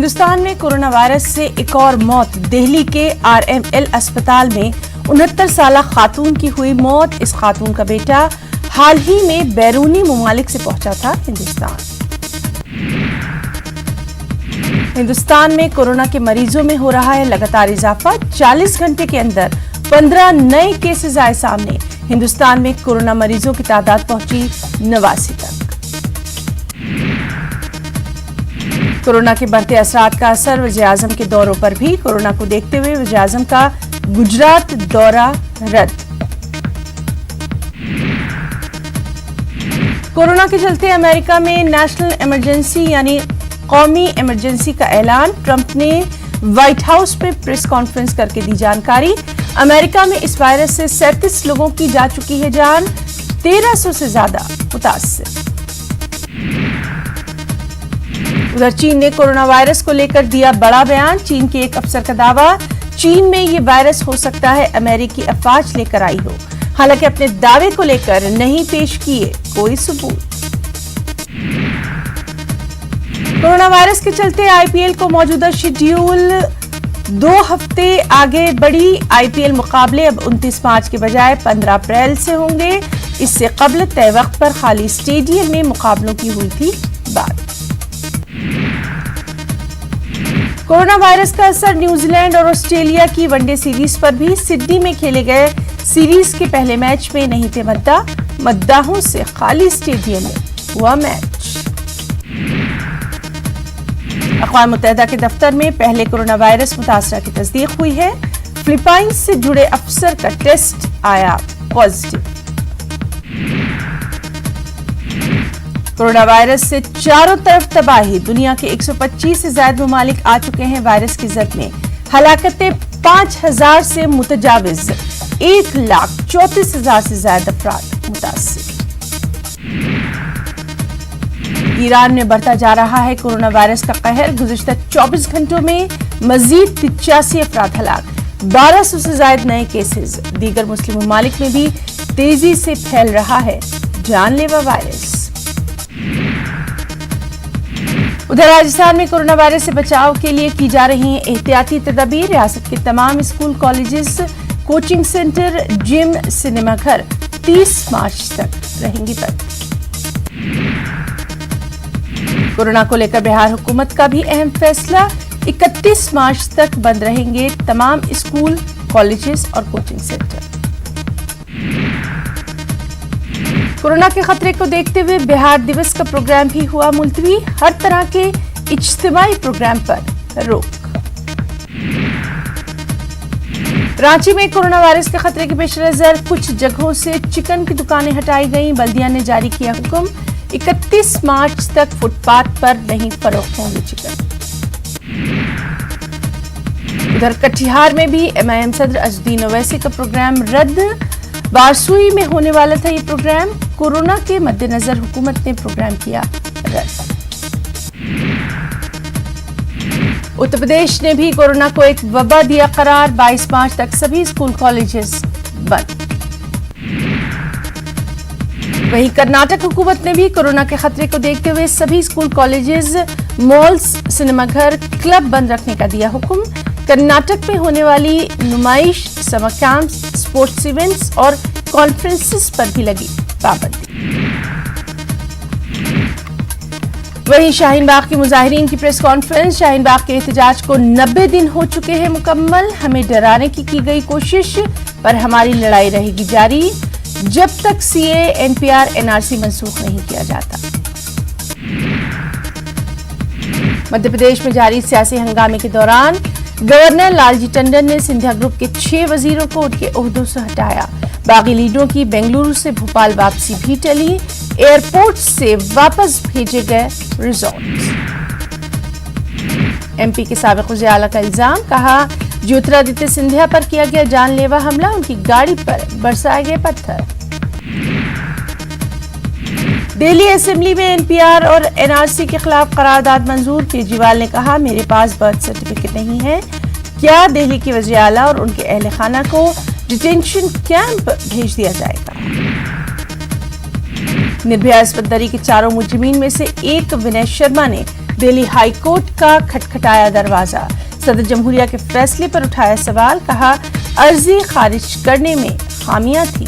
हिंदुस्तान में corona virus से एक और मौत। दिल्ली के RML अस्पताल में 69 साल खातून की हुई मौत। इस खातून का बेटा हाल ही में बैरूनी ममालिक से पहुंचा था हिंदुस्तान में कोरोना के मरीजों में हो रहा है लगातार इजाफा। 40 घंटे के अंदर 15 नए केसेस आए सामने। हिंदुस्तान में कोरोना मरीजों की तादाद पहुंची 89 तक। कोरोना के बढ़ते असरात का असर वज़ीर आज़म के दौरों पर भी। कोरोना को देखते हुए वज़ीर आज़म का गुजरात दौरा रद्द। कोरोना के चलते अमेरिका में नेशनल इमरजेंसी यानी कौमी इमरजेंसी का ऐलान। ट्रंप ने व्हाइट हाउस में प्रेस कॉन्फ्रेंस करके दी जानकारी। अमेरिका में इस वायरस से 37 लोगों की जा चुकी है जान, 1300 से ज्यादा मुतासिर। उधर चीन ने कोरोना वायरस को लेकर दिया बड़ा बयान। चीन के एक अफसर का दावा, चीन में ये वायरस हो सकता है अमेरिकी अफवाज लेकर आई हो। हालांकि अपने दावे को लेकर नहीं पेश किए कोई सबूत। कोरोना वायरस के चलते IPL को मौजूदा शेड्यूल 2 हफ्ते आगे बढ़ी। IPL मुकाबले अब 29 मार्च के बजाय 15 अप्रैल से होंगे। इससे कबल तय वक्त पर खाली स्टेडियम में मुकाबलों की हुई थी बात। कोरोना वायरस का असर न्यूजीलैंड और ऑस्ट्रेलिया की वनडे सीरीज पर भी। सिडनी में खेले गए सीरीज के पहले मैच में नहीं थे मद्दाहों से खाली स्टेडियम में हुआ मैच। अक़वाम मुत्तहिदा के दफ्तर में पहले कोरोना वायरस मुतासरा की तस्दीक हुई है। फिलीपाइंस से जुड़े अफसर का टेस्ट आया पॉजिटिव। कोरोना वायरस से चारों तरफ तबाही। दुनिया के 125 से ज्यादा ममालिक आ चुके हैं वायरस की जद में। हलाकतें 5000 से मुतजाविज। 1,34,000 से ज्यादा अफराद मुतासिर। ईरान में बढ़ता जा रहा है कोरोना वायरस का कहर। गुज़िश्ता 24 घंटों में मजीद 85 अफराद हलाक। 1200 से ज्यादा नए केसेस। दीगर मुस्लिम ममालिक में भी तेजी से फैल रहा है जानलेवा वायरस। उधर राजस्थान में कोरोना वायरस से बचाव के लिए की जा रही हैं एहतियाती तदाबीर। रियासत के तमाम school, colleges, coaching centre, gym, सिनेमाघर 30 मार्च तक रहेंगी बंद। कोरोना को लेकर बिहार हुकूमत का भी अहम फैसला। 31 मार्च तक बंद रहेंगे तमाम स्कूल, कॉलेजेस और कोचिंग सेंटर। कोरोना के खतरे को देखते हुए बिहार दिवस का प्रोग्राम भी हुआ मुलतवी। हर तरह के इज्तिमाई प्रोग्राम पर रोक। रांची में कोरोना वायरस के खतरे के पेश नजर कुछ जगहों से चिकन की दुकानें हटाई गईं। बल्दिया ने जारी किया हुक्म, 31 मार्च तक फुटपाथ पर नहीं फरोख्त होंगे चिकन। उधर कटिहार में भी MIM सदर अज़ुद्दीन ओवैसी का प्रोग्राम रद्द। बारसूई में होने वाला था ये प्रोग्राम। कोरोना के मद्देनजर हुकूमत ने प्रोग्राम किया रद्द। उत्तर प्रदेश ने भी कोरोना को एक वबा दिया करार। 22 मार्च तक सभी स्कूल, कॉलेजेस बंद। वहीं कर्नाटक हुकूमत ने भी कोरोना के खतरे को देखते हुए सभी स्कूल, कॉलेजेस, मॉल्स, सिनेमाघर, क्लब बंद रखने का दिया हुक्म। कर्नाटक में होने वाली नुमाइश, समर कैंप्स, स्पोर्ट्स इवेंट्स और कॉन्फ्रेंसेस पर भी लगी पाबंदी। वहीं शाहीन बाग के मुजाहिरीन की प्रेस कॉन्फ्रेंस। शाहीन बाग के एहतजाज को 90 दिन हो चुके हैं मुकम्मल। हमें डराने की गई कोशिश, पर हमारी लड़ाई रहेगी जारी जब तक CAA, NPR, NRC मंसूख नहीं किया जाता। मध्य प्रदेश में जारी सियासी हंगामे के दौरान गवर्नर लालजी टंडन ने सिंधिया ग्रुप के 6 वजीरों को उनके ओहदों से हटाया। बागी लीडरों की बेंगलुरु से भोपाल वापसी भी टली। एयरपोर्ट से वापस भेजे गए रिजॉर्ट। MP के साबिक वज़ीर आला का इल्जाम, कहा ज्योतिरादित्य सिंधिया पर किया गया जानलेवा हमला, उनकी गाड़ी पर बरसाए गए पत्थर। दिल्ली असेंबली में NPR और NRC के खिलाफ करारदाद मंजूर। केजरीवाल ने कहा, मेरे पास बर्थ सर्टिफिकेट नहीं है। क्या दिल्ली के वज़ीर आला और उनके अहले खाना को डिटेंशन कैंप भेज दिया जाएगा? निर्भया इस्पतदरी के चारों मुजरिमीन में से एक विनय शर्मा ने दिल्ली हाईकोर्ट का खटखटाया दरवाजा। सदर जमहूरिया के फैसले पर उठाया सवाल, कहा अर्जी खारिज करने में खामियां थी।